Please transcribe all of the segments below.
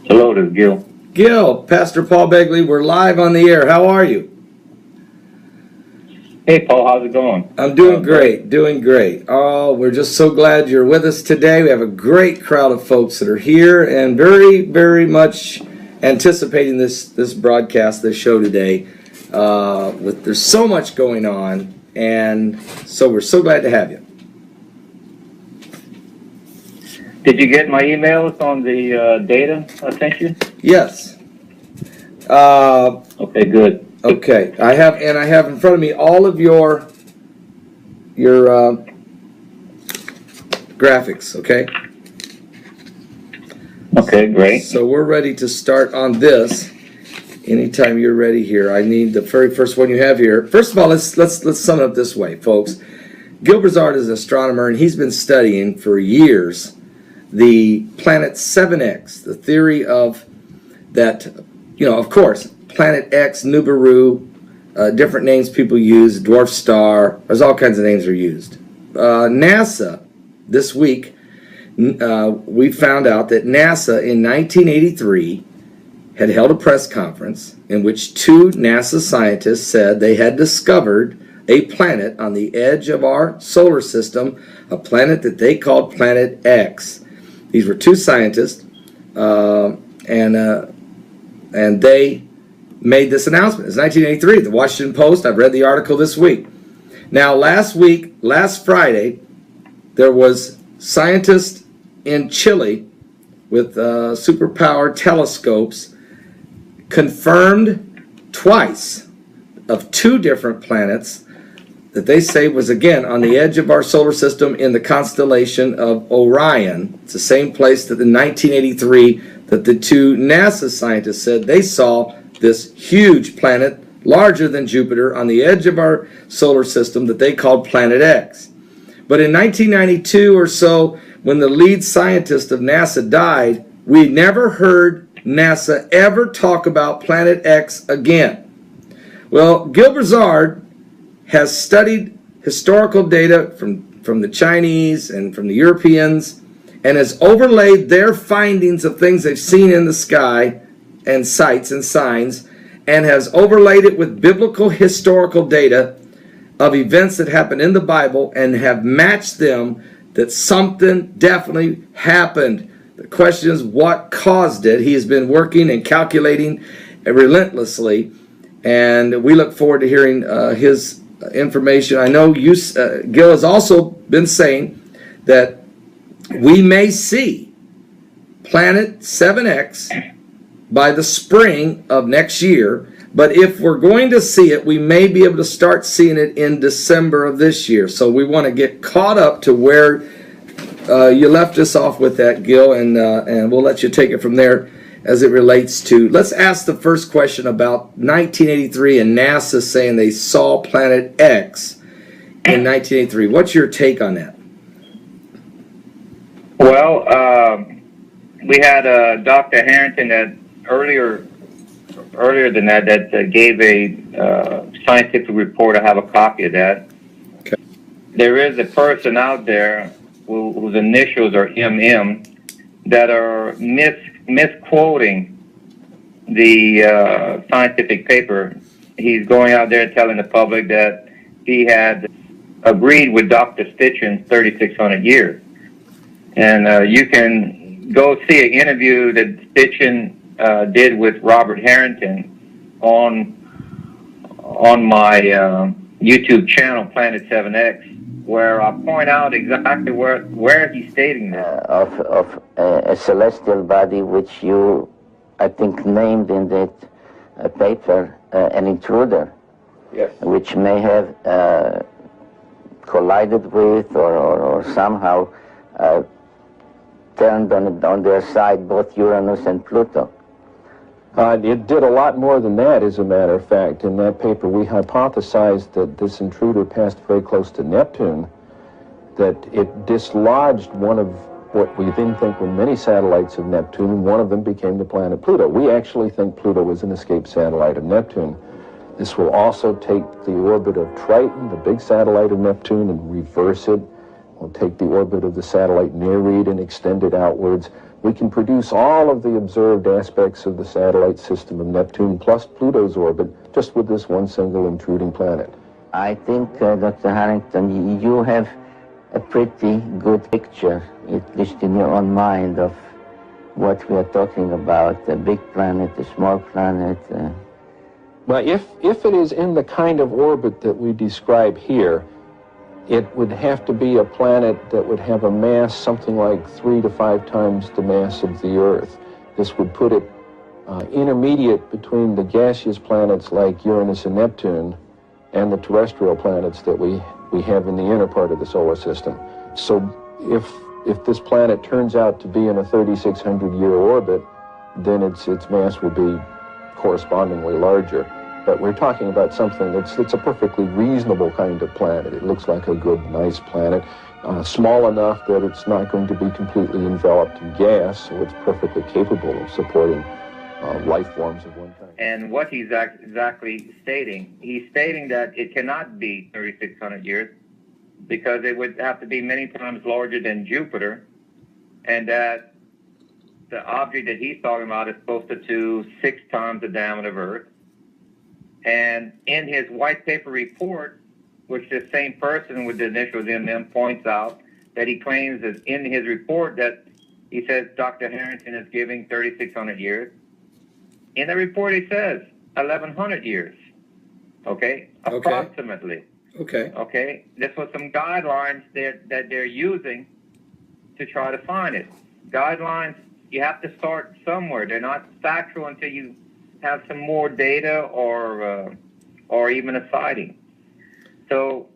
Hello, this is Gil. Gil, Pastor Paul Begley, we're live on the air. How are you? Hey, Paul, how's it going? I'm doing great, doing great. Oh, we're just so glad you're with us today. We have a great crowd of folks that are here and very, very much anticipating this broadcast, this show today. There's so much going on, and so we're so glad to have you. Did you get my emails on the data I sent you? Yes. Okay, good. Okay, I have in front of me all of your graphics. Okay. Okay, great. So we're ready to start on this. Anytime you're ready here, I need the very first one you have here. First of all, let's sum it up this way, folks. Gil Brazard is an astronomer, and he's been studying for years the planet 7X, the theory of that, of course, Planet X, Nibiru, different names people use, dwarf star, there's all kinds of names are used. NASA, this week, we found out that NASA in 1983 had held a press conference in which two NASA scientists said they had discovered a planet on the edge of our solar system, a planet that they called Planet X. These were two scientists, and they made this announcement. It's 1983, the Washington Post. I've read the article this week. Now, last Friday, there was scientists in Chile with superpower telescopes confirmed twice of two different planets that they say was, again, on the edge of our solar system in the constellation of Orion. It's the same place that in 1983 that the two NASA scientists said they saw this huge planet, larger than Jupiter, on the edge of our solar system that they called Planet X. But in 1992 or so, when the lead scientist of NASA died, we never heard NASA ever talk about Planet X again. Well, Gil Brazard has studied historical data from the Chinese and from the Europeans and has overlaid their findings of things they've seen in the sky and sights and signs, and has overlaid it with biblical historical data of events that happened in the Bible and have matched them that something definitely happened. The question is what caused it. He has been working and calculating relentlessly, and we look forward to hearing his information. I know Gil has also been saying that we may see Planet 7X by the spring of next year, but if we're going to see it, we may be able to start seeing it in December of this year. So we want to get caught up to where you left us off with that, Gil, and we'll let you take it from there as it relates to. Let's ask the first question about 1983 and NASA saying they saw Planet X in 1983. What's your take on that? Well, we had Dr. Harrington that earlier than that gave a scientific report. I have a copy of that. Okay. There is a person out there whose initials are MM that are misquoting the scientific paper. He's going out there telling the public that he had agreed with Dr. Stitchin's 3,600 years. And you can go see an interview that Stitchin did with Robert Harrington on my YouTube channel, Planet 7X, where I point out exactly where he's stating that. Of a celestial body which you, I think, named in that paper an intruder. Yes. Which may have collided with or somehow turned on their side both Uranus and Pluto. It did a lot more than that, as a matter of fact. In that paper, we hypothesized that this intruder passed very close to Neptune, that it dislodged one of what we then think were many satellites of Neptune, and one of them became the planet Pluto. We actually think Pluto was an escaped satellite of Neptune. This will also take the orbit of Triton, the big satellite of Neptune, and reverse it. We'll take the orbit of the satellite Nereid and extend it outwards. we can produce all of the observed aspects of the satellite system of Neptune plus Pluto's orbit just with this one single intruding planet. I think, Dr. Harrington, you have a pretty good picture, at least in your own mind, of what we are talking about, a big planet, a small planet. Well, if it is in the kind of orbit that we describe here, it would have to be a planet that would have a mass something like 3 to 5 times the mass of the Earth. This would put it intermediate between the gaseous planets like Uranus and Neptune and the terrestrial planets that we have in the inner part of the solar system. So if this planet turns out to be in a 3,600-year orbit, then its mass will be correspondingly larger. But we're talking about something that's a perfectly reasonable kind of planet. It looks like a good, nice planet, small enough that it's not going to be completely enveloped in gas, so it's perfectly capable of supporting life forms of one kind. And what he's exactly stating, he's stating that it cannot be 3,600 years because it would have to be many times larger than Jupiter, and that the object that he's talking about is closer to 6 times the diameter of Earth. And in his white paper report, which the same person with the initials MM points out, that he claims is in his report that he says Dr. Harrington is giving 3,600 years. In the report, he says 1,100 years. Okay? Approximately. Okay. Okay? This was some guidelines that they're using to try to find it. Guidelines, you have to start somewhere. They're not factual until you have some more data or even a sighting. So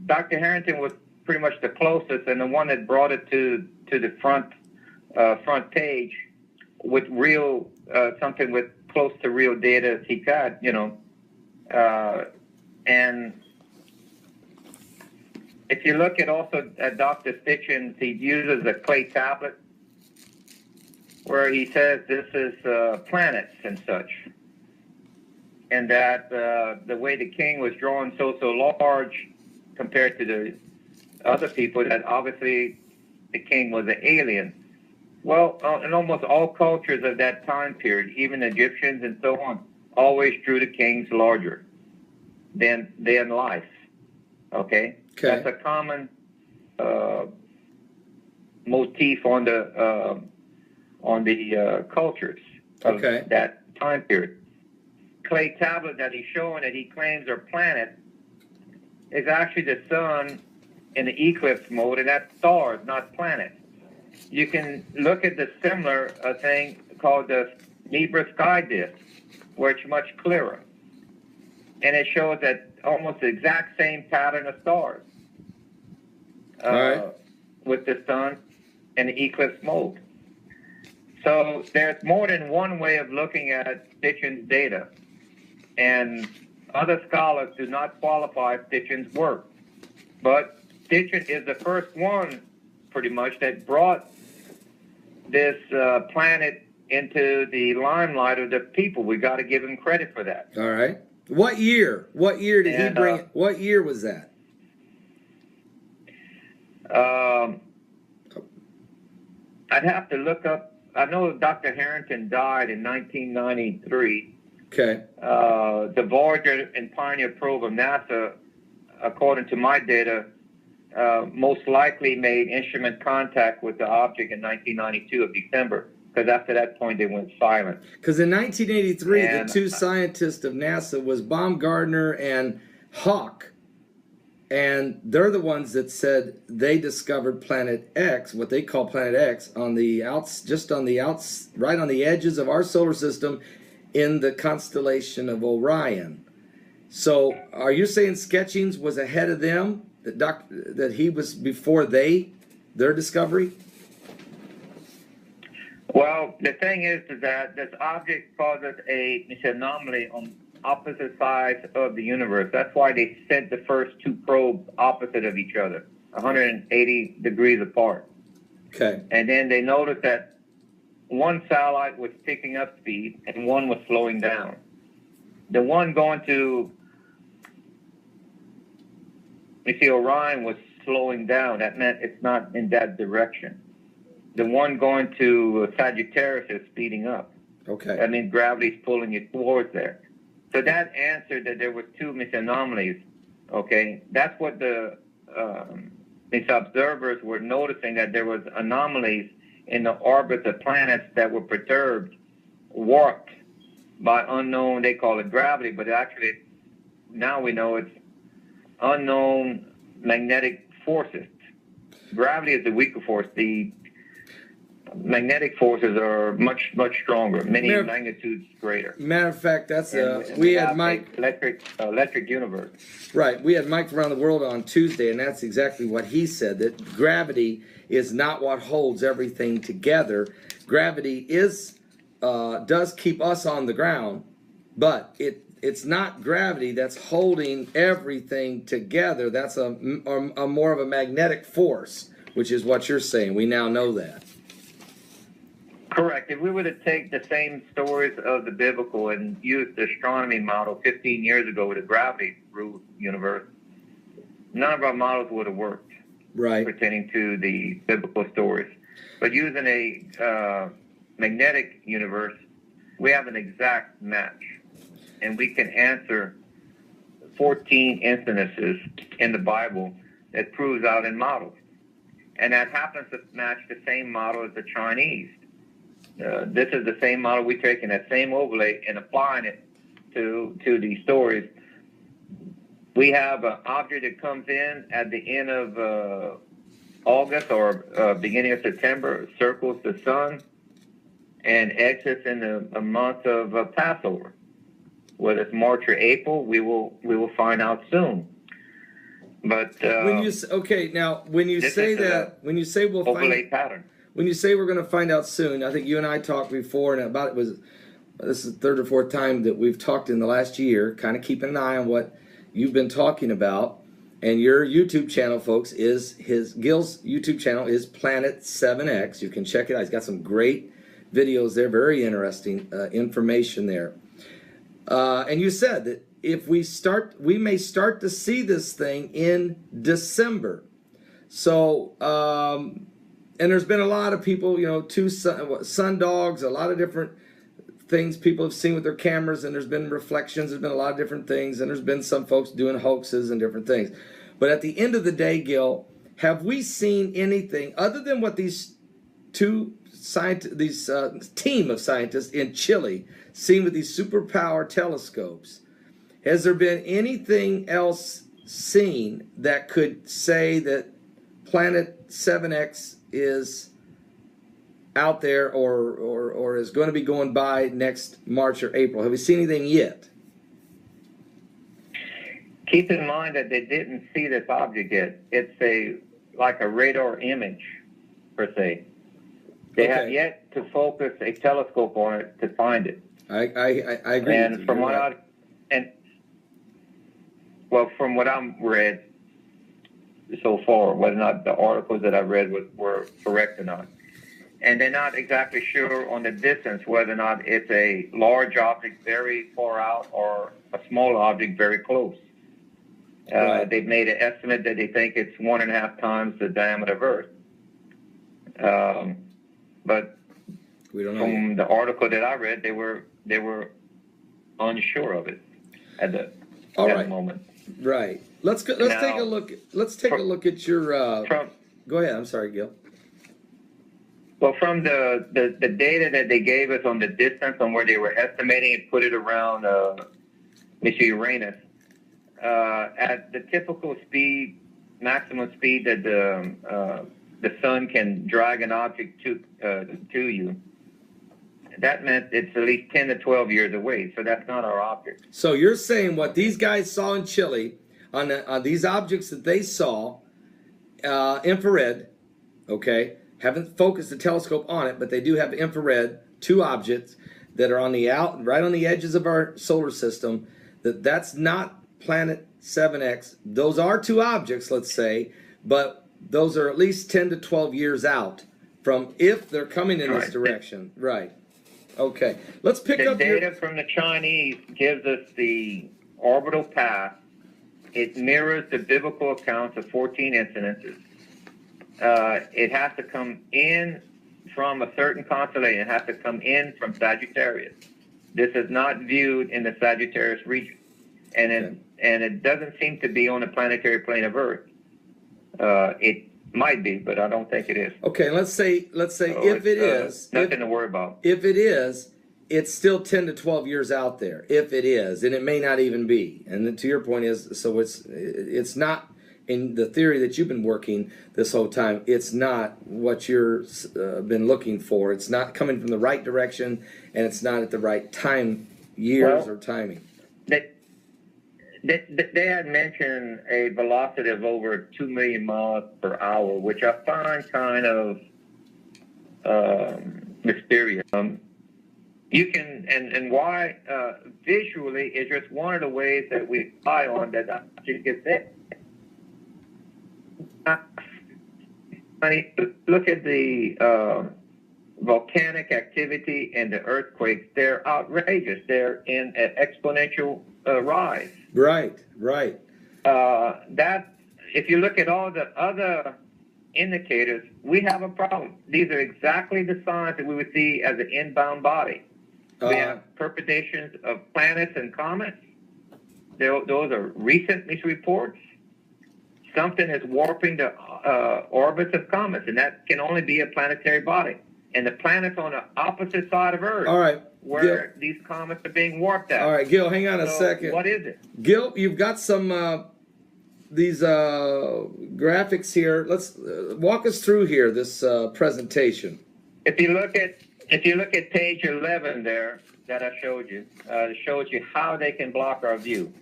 Dr. Harrington was pretty much the closest and the one that brought it to the front page with real something with close to real data as he could, you know. And if you look at also at Dr. Stitchin's, he uses a clay tablet where he says this is planets and such, and that the way the king was drawn so large compared to the other people, that obviously the king was an alien. Well, in almost all cultures of that time period, even Egyptians and so on, always drew the kings larger than life. Okay? That's a common motif on the cultures of that time period. Clay tablet that he's showing that he claims are planets is actually the sun in the eclipse mode, and that's stars, not planets. You can look at the similar thing called the Nibiru sky disk, where it's much clearer. And it shows that almost the exact same pattern of stars with the sun in the eclipse mode. So there's more than one way of looking at Stitchin's data, and other scholars do not qualify Stitchin's work. But Stitchin is the first one, pretty much, that brought this planet into the limelight of the people. We got to give him credit for that. All right. What year? What year did he bring it? What year was that? I'd have to look up. I know Dr. Harrington died in 1993. Okay. The Voyager and Pioneer probe of NASA, according to my data, most likely made instrument contact with the object in 1992 of December, because after that point they went silent. Because in 1983, the two scientists of NASA was Baumgartner and Hawk, and they're the ones that said they discovered Planet X, what they call Planet X, on the right on the edges of our solar system, in the constellation of Orion. So, are you saying Sketchings was ahead of them? That he was before their discovery? Well, the thing is that this object causes an anomaly on opposite sides of the universe. That's why they sent the first two probes opposite of each other, 180 degrees apart. Okay. And then they noticed that one satellite was picking up speed and one was slowing down. The one going to Orion was slowing down. That meant it's not in that direction. the one going to Sagittarius is speeding up. Okay. That means gravity's pulling it towards there. So that answered that there were two missing anomalies. Okay, that's what these observers were noticing, that there was anomalies in the orbits of planets that were perturbed, warped by unknown, they call it gravity, but actually now we know it's unknown magnetic forces. Gravity is the weaker force. The magnetic forces are much stronger, many magnitudes greater. Matter of fact, that's And we had Mike electric universe. Right, we had Mike Around the World on Tuesday, and that's exactly what he said, that gravity is not what holds everything together. Gravity is does keep us on the ground, but it's not gravity that's holding everything together. That's a more of a magnetic force, which is what you're saying. We now know that. Correct. If we were to take the same stories of the biblical and use the astronomy model 15 years ago with the gravity ruled universe, none of our models would have worked, right, pertaining to the biblical stories. But using a magnetic universe, we have an exact match, and we can answer 14 instances in the Bible that proves out in models. And that happens to match the same model as the Chinese. This is the same model we take in that same overlay and applying it to these stories. We have an object that comes in at the end of August or beginning of September, circles the sun, and exits in the month of Passover. Whether it's March or April, we will find out soon. But when you when you say that, when you say we'll overlay find pattern. When you say we're going to find out soon, I think you and I talked before, and about this is the third or fourth time that we've talked in the last year, kind of keeping an eye on what you've been talking about. And your YouTube channel, folks, Gil's YouTube channel is Planet 7X. You can check it out. He's got some great videos there, very interesting information there. And you said that if we may start to see this thing in December. So, and there's been a lot of people, two sun dogs, a lot of different things people have seen with their cameras, and there's been reflections, there's been a lot of different things, and there's been some folks doing hoaxes and different things. But at the end of the day, Gil, have we seen anything other than what these team of scientists in Chile seen with these superpower telescopes? Has there been anything else seen that could say that Planet 7X is out there or is going to be going by next March or April? Have we seen anything yet? Keep in mind that they didn't see this object yet. It's like a radar image, per se. They have yet to focus a telescope on it to find it. I agree. And with you. from what I'm read so far, whether or not the articles that I read were correct or not. And they're not exactly sure on the distance, whether or not it's a large object very far out or a small object very close. Right. They've made an estimate that they think it's 1.5 times the diameter of Earth. But we don't know from yet. the article that I read, they were unsure of it at the moment. Right. Let's take a look. Let's take a look at your. Go ahead. I'm sorry, Gil. Well, from the data that they gave us on the distance on where they were estimating it, put it around Uranus at the typical speed, maximum speed that the sun can drag an object to you. That meant it's at least 10 to 12 years away, so that's not our object. So you're saying what these guys saw in Chile on these objects that they saw, infrared, okay, haven't focused the telescope on it, but they do have infrared, two objects that are right on the edges of our solar system, that's not Planet 7X. Those are two objects, let's say, but those are at least 10 to 12 years out from if they're coming in this direction. Right. Okay. Let's pick up the data from the Chinese gives us the orbital path. It mirrors the biblical accounts of 14 incidences. It has to come in from a certain constellation. It has to come in from Sagittarius. This is not viewed in the Sagittarius region, and it doesn't seem to be on the planetary plane of Earth. It might be, but I don't think it is. Okay, let's say if it is, nothing to worry about. If it is, it's still 10 to 12 years out there. If it is, and it may not even be. And then to your point is, so it's not in the theory that you've been working this whole time. It's not what you've been looking for. It's not coming from the right direction, and it's not at the right time, years or timing. They had mentioned a velocity of over 2 million miles per hour, which I find kind of mysterious. You can, and why visually is just one of the ways that we rely on that object gets there. Look at the volcanic activity and the earthquakes. They're outrageous. They're in an exponential rise. Right. That if you look at all the other indicators, we have a problem. These are exactly the signs that we would see as an inbound body. We have perturbations of planets and comets. Those are recent reports. Something is warping the orbits of comets, and that can only be a planetary body. And the planet's on the opposite side of Earth. All right. Where Gil, these comets are being warped at. All right, Gil, hang on a second. What is it? Gil, you've got some these graphics here. Let's walk us through here this presentation. If you look at page 11 there that I showed you, it shows you how they can block our view.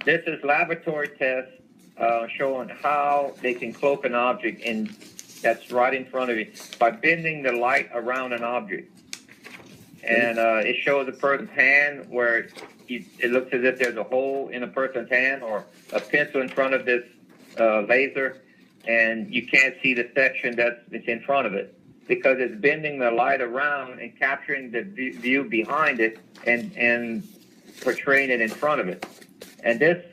This is laboratory tests showing how they can cloak an object that's right in front of you by bending the light around an object. And it shows a person's hand where it looks as if there's a hole in a person's hand or a pencil in front of this laser, and you can't see the section that's in front of it because it's bending the light around and capturing the view behind it and portraying it in front of it. And this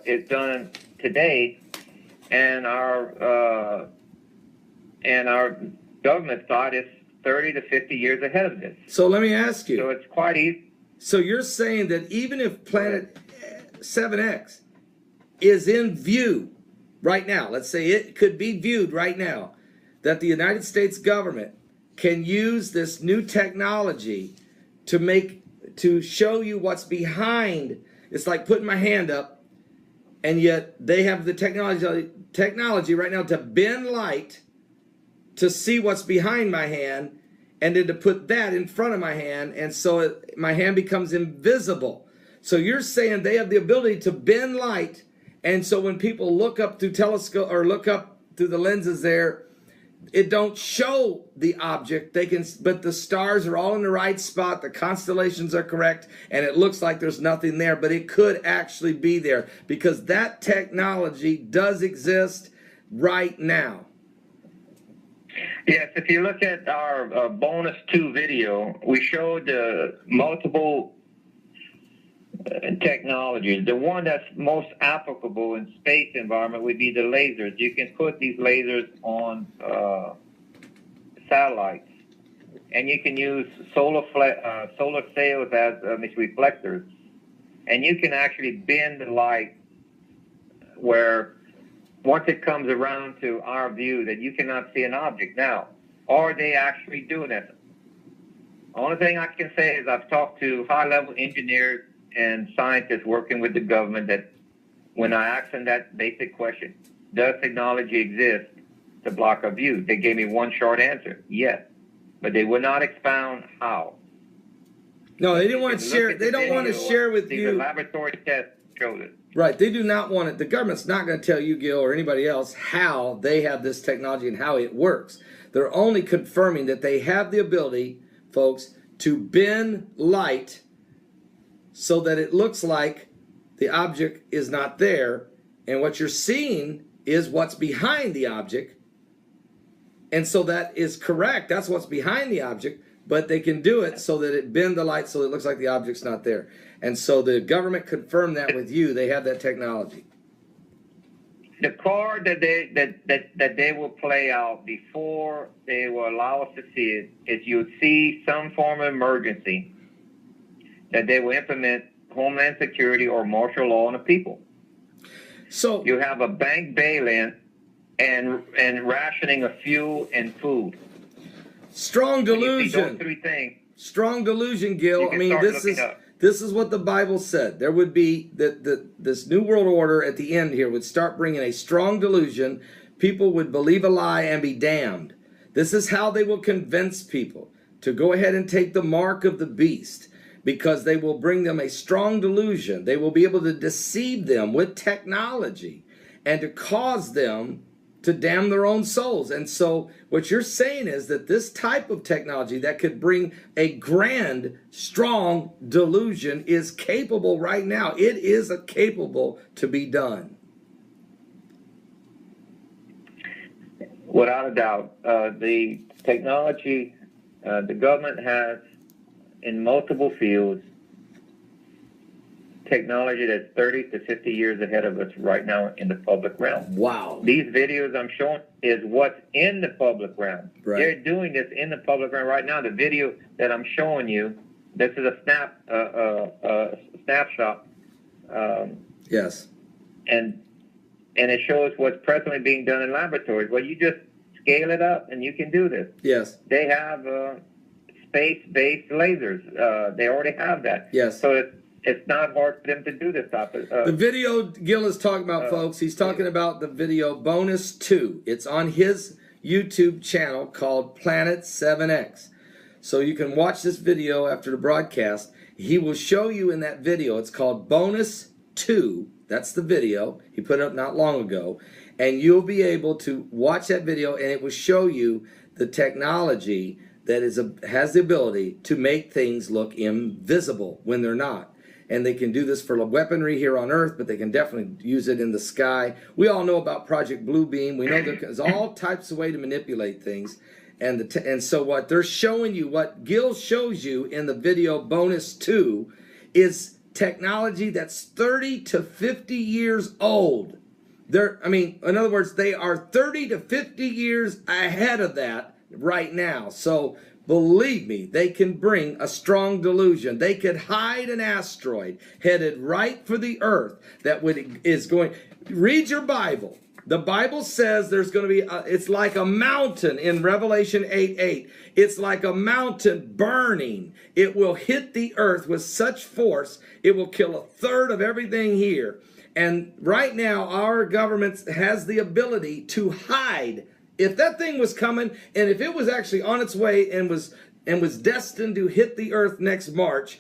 is done today, and our government thought it's 30 to 50 years ahead of this. So let me ask you. So it's quite easy. So you're saying that even if Planet 7X is in view right now, let's say it could be viewed right now, that the United States government can use this new technology to show you what's behind. It's like putting my hand up, and yet they have the technology right now to bend light to see what's behind my hand, and then to put that in front of my hand, and so my hand becomes invisible. So you're saying they have the ability to bend light, and so when people look up through telescope or look up through the lenses there, it don't show the object. But the stars are all in the right spot, the constellations are correct, and it looks like there's nothing there, but it could actually be there because that technology does exist right now. Yes, if you look at our bonus 2 video, we showed multiple technologies. The one that's most applicable in space environment would be the lasers. You can put these lasers on satellites, and you can use solar sails as reflectors, and you can actually bend the light where once it comes around to our view that you cannot see an object. Now, are they actually doing that? The only thing I can say is I've talked to high-level engineers and scientists working with the government that when I asked them that basic question, does technology exist to block our view? They gave me one short answer, yes. But they would not expound how. No, they didn't want to share. They don't want to share with you. The laboratory test showed it. Right. They do not want it. The government's not going to tell you, Gil, or anybody else how they have this technology and how it works. They're only confirming that they have the ability, folks, to bend light so that it looks like the object is not there. And what you're seeing is what's behind the object. And so that is correct. That's what's behind the object. But they can do it so that it bend the light so it looks like the object's not there. And so the government confirmed that with you. They have that technology. the card that they will play out before they will allow us to see it is you'll see some form of emergency that they will implement Homeland Security or martial law on the people. So you have a bank bail-in and rationing of fuel and food. Strong When you see delusion. those three things, Strong delusion, Gil. You I can mean, start this looking is up. this is what the Bible said. There would be this new world order at the end here would start bringing a strong delusion. People would believe a lie and be damned. This is how they will convince people to go ahead and take the mark of the beast, because they will bring them a strong delusion. They will be able to deceive them with technology and to cause them to damn their own souls. And so what you're saying is that this type of technology that could bring a grand, strong delusion is capable right now. It is capable to be done. without a doubt, the technology the government has in multiple fields technology that's 30 to 50 years ahead of us right now in the public realm. Wow. These videos I'm showing is what's in the public realm. Right. They're doing this in the public realm right now. The video that I'm showing you, this is a snapshot. Yes. And it shows what's presently being done in laboratories. Well, you just scale it up and you can do this. Yes. They have space-based lasers. They already have that. Yes. So it's not hard for them to do this stuff. The video Gil is talking about, folks, he's talking about the video Bonus 2. It's on his YouTube channel called Planet 7X. So you can watch this video after the broadcast. He will show you in that video, it's called Bonus 2. That's the video. He put it up not long ago. And you'll be able to watch that video, and it will show you the technology that has the ability to make things look invisible when they're not. And they can do this for weaponry here on Earth, but they can definitely use it in the sky. We all know about Project Bluebeam. We know there's all types of way to manipulate things. And so what they're showing you, what Gil shows you in the video Bonus 2, is technology that's 30 to 50 years old. In other words, they are 30 to 50 years ahead of that right now. So believe me, they can bring a strong delusion. They could hide an asteroid headed right for the Earth is going. Read your Bible. The Bible says there's going to be, it's like a mountain in Revelation 8:8. It's like a mountain burning. It will hit the earth with such force, it will kill a third of everything here. And right now, our government has the ability to hide. If that thing was coming, and if it was actually on its way and was destined to hit the earth next March,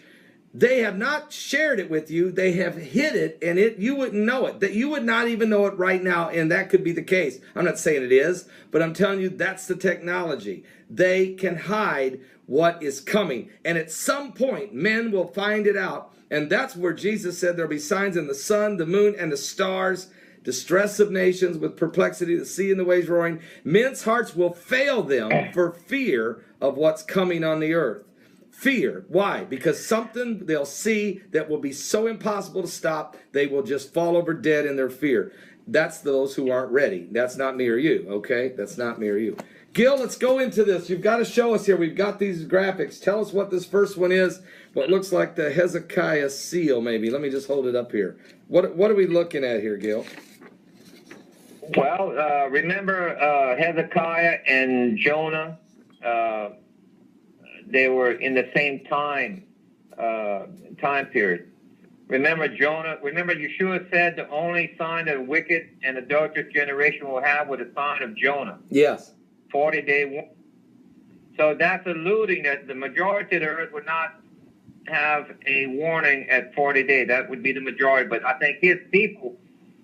they have not shared it with you. They have hid it, and you wouldn't know it. That you would not even know it right now, and that could be the case. I'm not saying it is, but I'm telling you that's the technology. They can hide what is coming, and at some point, men will find it out, and that's where Jesus said there'll be signs in the sun, the moon, and the stars, distress of nations with perplexity, the sea and the waves roaring. Men's hearts will fail them for fear of what's coming on the earth. Fear. Why? Because something they'll see that will be so impossible to stop, they will just fall over dead in their fear. That's those who aren't ready. That's not me or you, okay? That's not me or you. Gil, let's go into this. You've got to show us here. We've got these graphics. Tell us what this first one is. What looks like the Hezekiah seal, maybe. Let me just hold it up here. What are we looking at here, Gil? Well, remember Hezekiah and Jonah? They were in the same time period. Remember Yeshua said the only sign that a wicked and adulterous generation will have was the sign of Jonah. Yes. 40-day warning. So that's alluding that the majority of the earth would not have a warning at 40 days. That would be the majority. But I think his people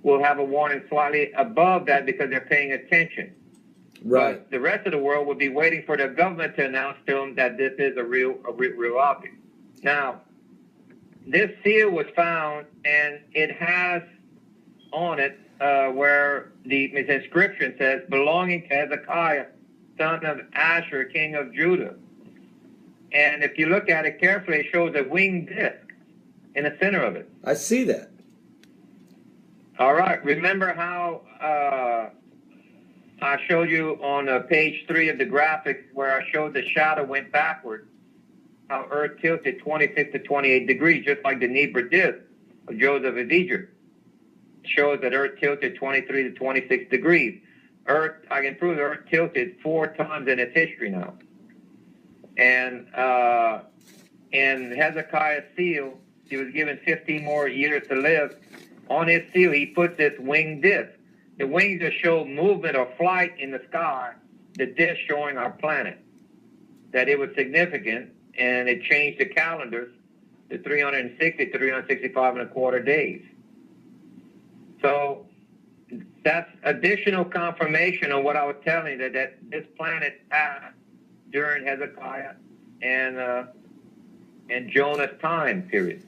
will have a warning slightly above that because they're paying attention. Right. But the rest of the world would be waiting for the government to announce to them that this is a real object. Now, this seal was found, and it has on it where the inscription says, belonging to Hezekiah, son of Asher, king of Judah. And if you look at it carefully, it shows a winged disc in the center of it. I see that. All right. Remember how I showed you on page 3 of the graphic where I showed the shadow went backward, how Earth tilted 26 to 28 degrees, just like the Nibiru disk of Joseph of Egypt. It shows that Earth tilted 23 to 26 degrees. I can prove Earth tilted 4 times in its history now. And in Hezekiah's seal, he was given 15 more years to live. On his seal, he put this winged disc. The wings just show movement or flight in the sky, the disc showing our planet. That it was significant, and it changed the calendars to 360, 365 and a quarter days. So that's additional confirmation of what I was telling you, that this planet passed during Hezekiah and Jonah's time period.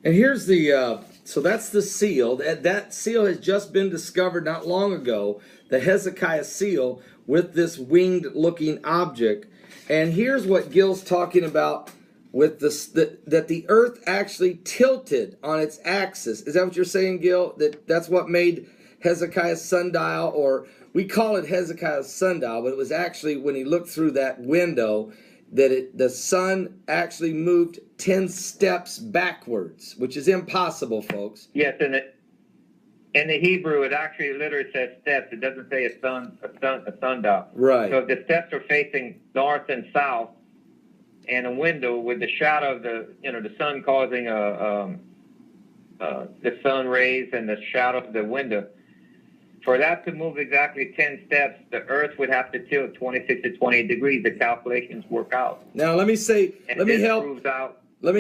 And here's the, so that's the seal. That seal has just been discovered not long ago, the Hezekiah seal with this winged looking object. And here's what Gil's talking about with this, that the earth actually tilted on its axis. Is that what you're saying, Gil? That's what made Hezekiah's sundial, or we call it Hezekiah's sundial, but it was actually when he looked through that window that the sun actually moved 10 steps backwards, which is impossible, folks. Yes, in the Hebrew, it actually literally says steps. It doesn't say a sundial. Right. So if the steps are facing north and south, and a window with the shadow of the sun causing the sun rays and the shadow of the window, for that to move exactly 10 steps, the earth would have to tilt 26 to 28 degrees. The calculations work out. Now, let me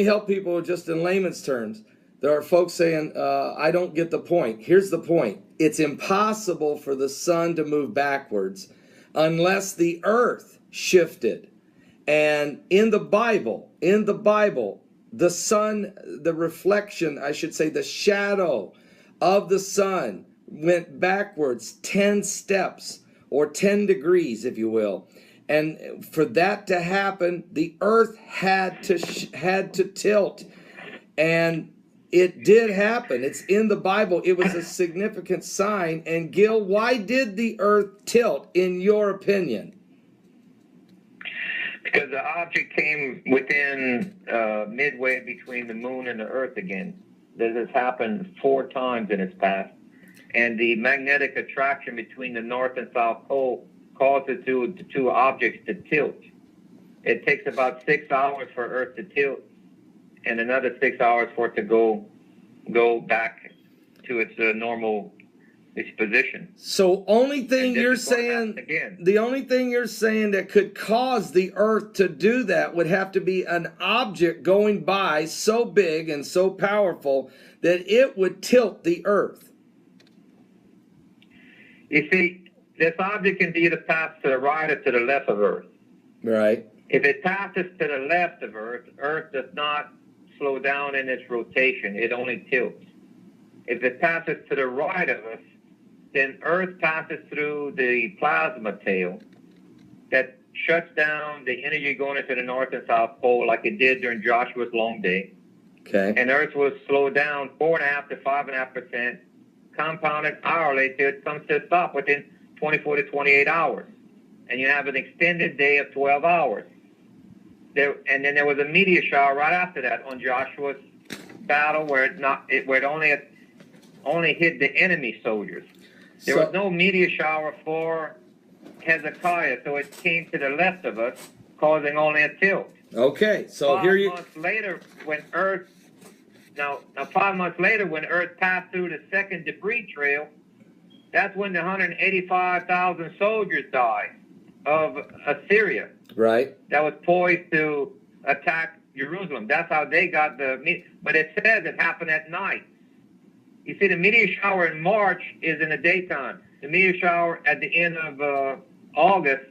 help people just in layman's terms. There are folks saying, I don't get the point. Here's the point. It's impossible for the sun to move backwards unless the earth shifted. And in the Bible, the sun, the reflection, I should say, the shadow of the sun went backwards 10 steps or 10 degrees, if you will. And for that to happen, the earth had to tilt. And it did happen. It's in the Bible. It was a significant sign. And Gil, why did the earth tilt, in your opinion? Because the object came within midway between the moon and the earth again. This has happened 4 times in its past. And the magnetic attraction between the North and South Pole causes the two objects to tilt. It takes about 6 hours for Earth to tilt, and another 6 hours for it to go back to its normal position. So the only thing you're saying that could cause the earth to do that would have to be an object going by so big and so powerful that it would tilt the earth. You see, this object can either pass to the right or to the left of Earth. Right. If it passes to the left of Earth, Earth does not slow down in its rotation. It only tilts. If it passes to the right of us, then Earth passes through the plasma tail that shuts down the energy going into the North and South Pole like it did during Joshua's long day. Okay. And Earth will slow down 4.5 to 5.5%, compounded hourly till it comes to a stop within 24 to 28 hours. And you have an extended day of 12 hours. And then there was a meteor shower right after that on Joshua's battle where it only hit the enemy soldiers. There was no meteor shower for Hezekiah, so it came to the left of us, causing only a tilt. Okay, so 5 months later, when Earth passed through the second debris trail, that's when the 185,000 soldiers died of Assyria. Right. That was poised to attack Jerusalem. That's how they got but it says it happened at night. You see, the meteor shower in March is in the daytime. The meteor shower at the end of August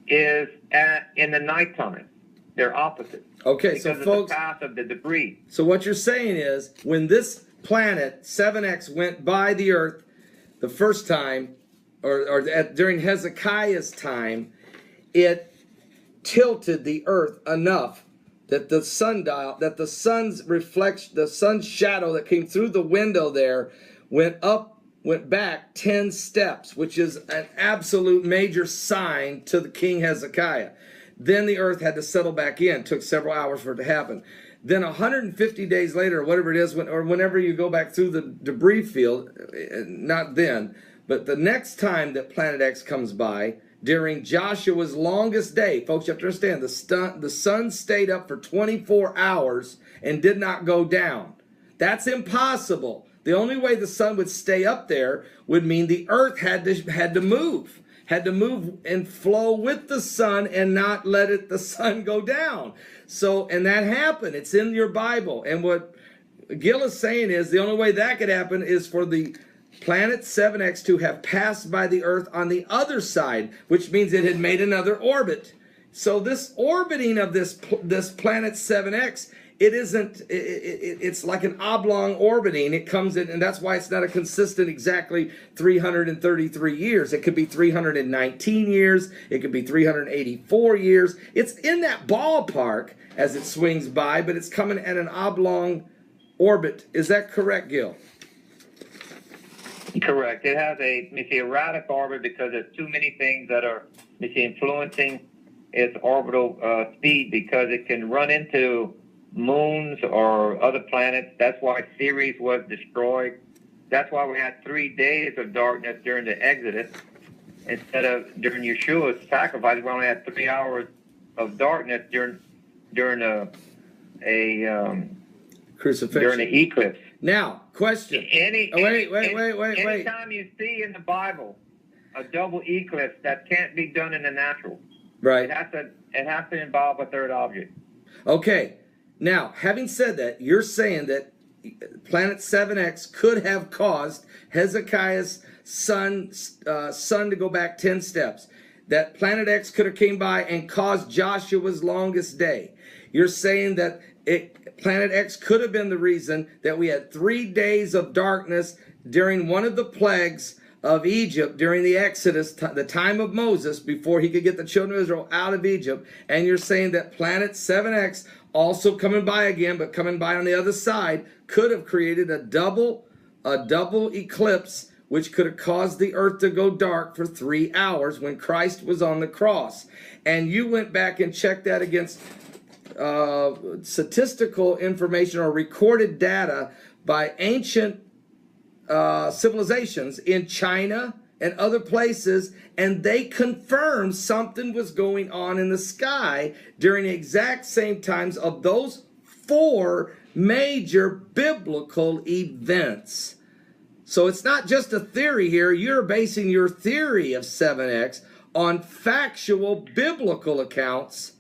is in the nighttime. They're opposite. Okay, so folks, of the path of the debris. So what you're saying is, when this planet 7X went by the Earth the first time, during Hezekiah's time, it tilted the Earth enough that the sun's reflection, the sun's shadow that came through the window there, went back 10 steps, which is an absolute major sign to the King Hezekiah. Then the earth had to settle back in. It took several hours for it to happen. Then 150 days later, or whatever it is, or whenever you go back through the debris field, not then, but the next time that Planet X comes by, during Joshua's longest day, folks, you have to understand, the sun stayed up for 24 hours and did not go down. That's impossible. The only way the sun would stay up there would mean the earth had to move and flow with the sun and not let the sun go down. So, and that happened. It's in your Bible. And what Gil is saying is the only way that could happen is for the planet 7X to have passed by the earth on the other side, which means it had made another orbit. So this orbiting of this planet 7X, it's like an oblong orbiting. It comes in, and that's why it's not a consistent exactly 333 years. It could be 319 years. It could be 384 years. It's in that ballpark as it swings by, but it's coming at an oblong orbit. Is that correct, Gil? Correct. It has a erratic orbit because there's too many things that are influencing its orbital speed, because it can run into moons or other planets. That's why Ceres was destroyed. That's why we had 3 days of darkness during the Exodus instead of during Yeshua's sacrifice. We only had 3 hours of darkness during crucifixion, during the eclipse. Now, question. Wait. Anytime you see in the Bible a double eclipse, that can't be done in the natural. Right. It has to involve a third object. Okay. Now, having said that, you're saying that Planet 7X could have caused Hezekiah's sun to go back 10 steps. That Planet X could have came by and caused Joshua's longest day. You're saying that Planet X could have been the reason that we had 3 days of darkness during one of the plagues of Egypt during the Exodus, the time of Moses, before he could get the children of Israel out of Egypt. And you're saying that Planet 7X, also coming by again, but coming by on the other side, could have created a double eclipse, which could have caused the earth to go dark for 3 hours when Christ was on the cross. And you went back and checked that against statistical information or recorded data by ancient civilizations in China and other places, and they confirmed something was going on in the sky during the exact same times of those 4 major biblical events. So it's not just a theory here. You're basing your theory of 7X on factual biblical accounts.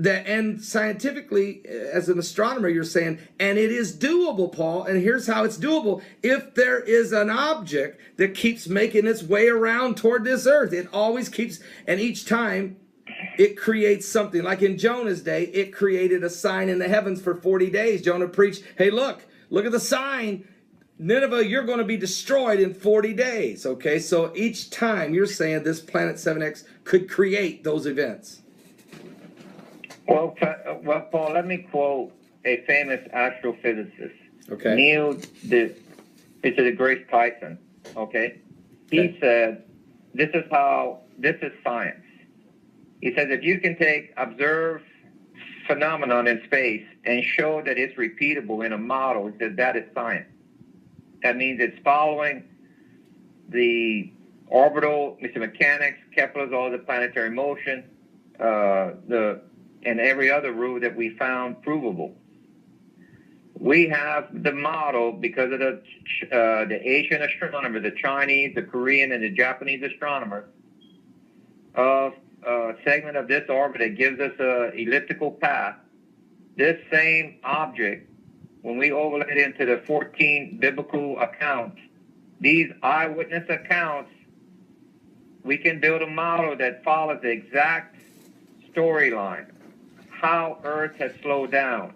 And scientifically, as an astronomer, you're saying, and it is doable, Paul, and here's how it's doable. If there is an object that keeps making its way around toward this earth, it always keeps, and each time it creates something. Like in Jonah's day, it created a sign in the heavens for 40 days. Jonah preached, hey, look at the sign. Nineveh, you're going to be destroyed in 40 days. Okay, so each time you're saying this Planet 7X could create those events. Well, Paul, let me quote a famous astrophysicist, okay, Neil deGrasse Tyson. Okay, he said, "This is science." He says, if you can observe phenomenon in space and show that it's repeatable in a model, he says that is science. That means it's following the orbital mechanics, Kepler's law of the planetary motion, and every other rule that we found provable. We have the model because of the Asian astronomers, the Chinese, the Korean, and the Japanese astronomers, of a segment of this orbit that gives us an elliptical path. This same object, when we overlay it into the 14 biblical accounts, these eyewitness accounts, we can build a model that follows the exact storyline. How Earth has slowed down,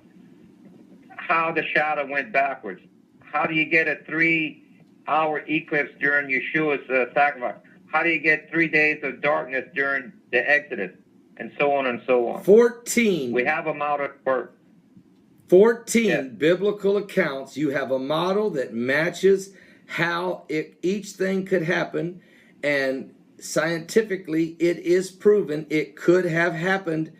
how the shadow went backwards, how do you get a 3-hour eclipse during Yeshua's sacrifice, how do you get 3 days of darkness during the Exodus, and so on and so on. 14. We have a model that works. 14 biblical accounts. You have a model that matches how each thing could happen, and scientifically it is proven it could have happened.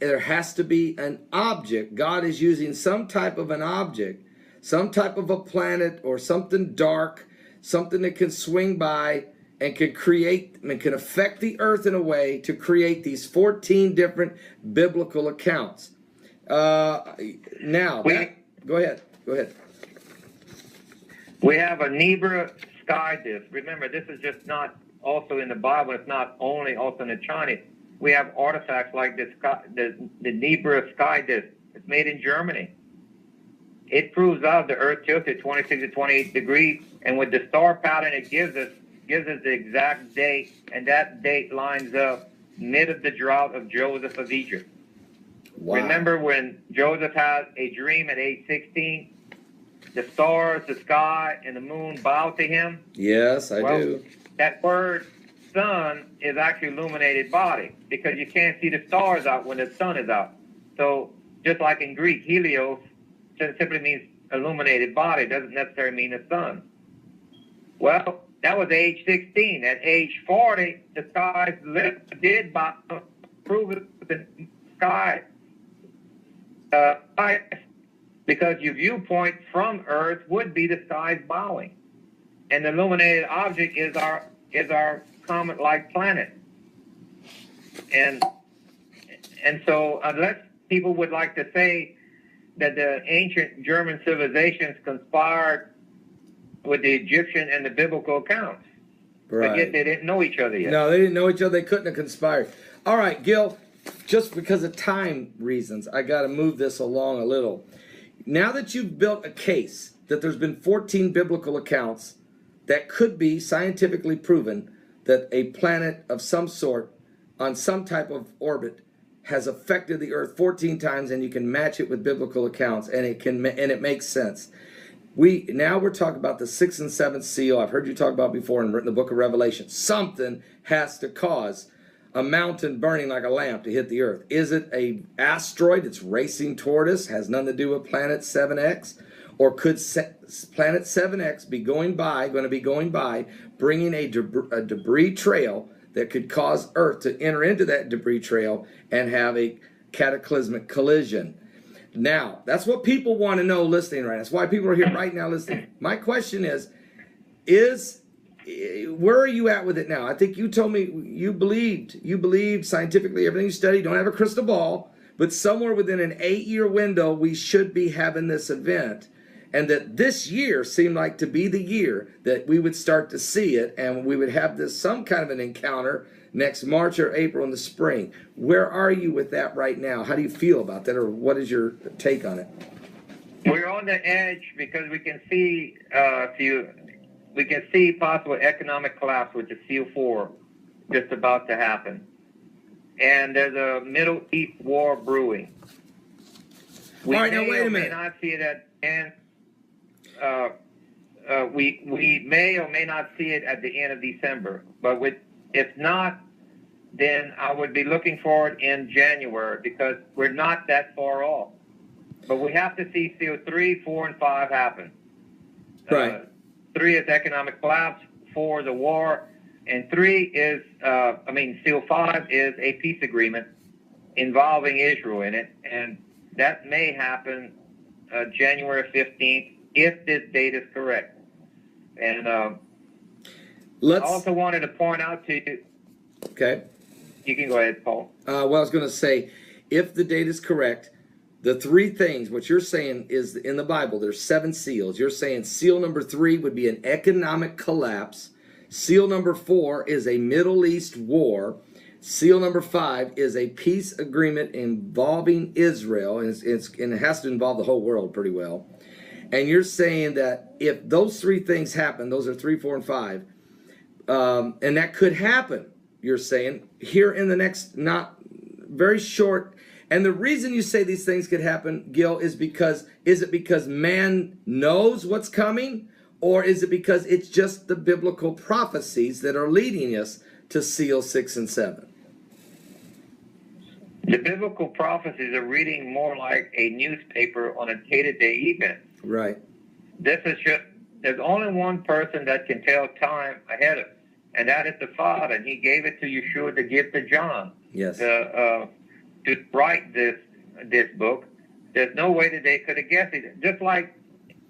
There has to be an object. God is using some type of an object, some type of a planet or something dark, something that can swing by and can create and can affect the earth in a way to create these 14 different biblical accounts. Go ahead. We have a Nibiru sky disk. Remember, this is just not also in the Bible. It's not only also in the Chinese. We have artifacts like the Nibiru sky disk. It's made in Germany. It proves out the Earth tilted 26 to 28 degrees, and with the star pattern it gives us the exact date, and that date lines up mid of the drought of Joseph of Egypt. Wow. Remember when Joseph had a dream at age 16? The stars, the sky, and the moon bowed to him? Yes, I do. That word sun is actually illuminated body, because you can't see the stars out when the sun is out. So just like in Greek, helios simply means illuminated body. It doesn't necessarily mean the sun. Well, that was age 16. At age 40, the skies did prove it the sky. Because your viewpoint from Earth would be the skies bowing, and the illuminated object is our comet-like planet. And so, unless people would like to say that the ancient German civilizations conspired with the Egyptian and the biblical accounts, right. But yet they didn't know each other yet. No, they didn't know each other. They couldn't have conspired. All right, Gil, just because of time reasons, I got to move this along a little. Now that you've built a case that there's been 14 biblical accounts that could be scientifically proven that a planet of some sort on some type of orbit has affected the Earth 14 times, and you can match it with biblical accounts, and it makes sense. We're talking about the 6th and 7th seal. I've heard you talk about before in the book of Revelation. Something has to cause a mountain burning like a lamp to hit the Earth. Is it a asteroid that's racing toward us, has nothing to do with Planet 7X? Or could Planet 7X be going by, bringing a debris trail that could cause Earth to enter into that debris trail and have a cataclysmic collision? Now, that's what people want to know listening right now. That's why people are here right now listening. My question is where are you at with it now? I think you told me you believed scientifically everything you studied, don't have a crystal ball, but somewhere within an 8-year window we should be having this event, and that this year seemed like to be the year that we would start to see it, and we would have some kind of an encounter next March or April in the spring. Where are you with that right now? How do you feel about that, or what is your take on it? We're on the edge because we can see possible economic collapse with the Seal 4 just about to happen. And there's a Middle East war brewing. All right, now wait a minute. We may not see it we may or may not see it at the end of December. But if not, then I would be looking for it in January, because we're not that far off. But we have to see Seal 3, 4, and 5 happen. Right. 3 is economic collapse, 4 is a war, and 3 is, Seal 5 is a peace agreement involving Israel in it, and that may happen January 15th if this date is correct. And I also wanted to point out to you. Okay. You can go ahead, Paul. I was going to say, if the date is correct, the 3 things, what you're saying is in the Bible, there's 7 seals. You're saying seal number 3 would be an economic collapse. Seal number 4 is a Middle East war. Seal number 5 is a peace agreement involving Israel, and it has to involve the whole world pretty well. And you're saying that if those 3 things happen, those are 3, 4, and 5, and that could happen, you're saying, here in the next not very short. And the reason you say these things could happen, Gil, is it because man knows what's coming, or is it because it's just the biblical prophecies that are leading us to seal 6 and 7? The biblical prophecies are reading more like a newspaper on a day-to-day event. Right. This is just there's only one person that can tell time ahead of, and that is the Father. And He gave it to Yeshua to give to John. Yes. To write this book. There's no way that they could have guessed it. Just like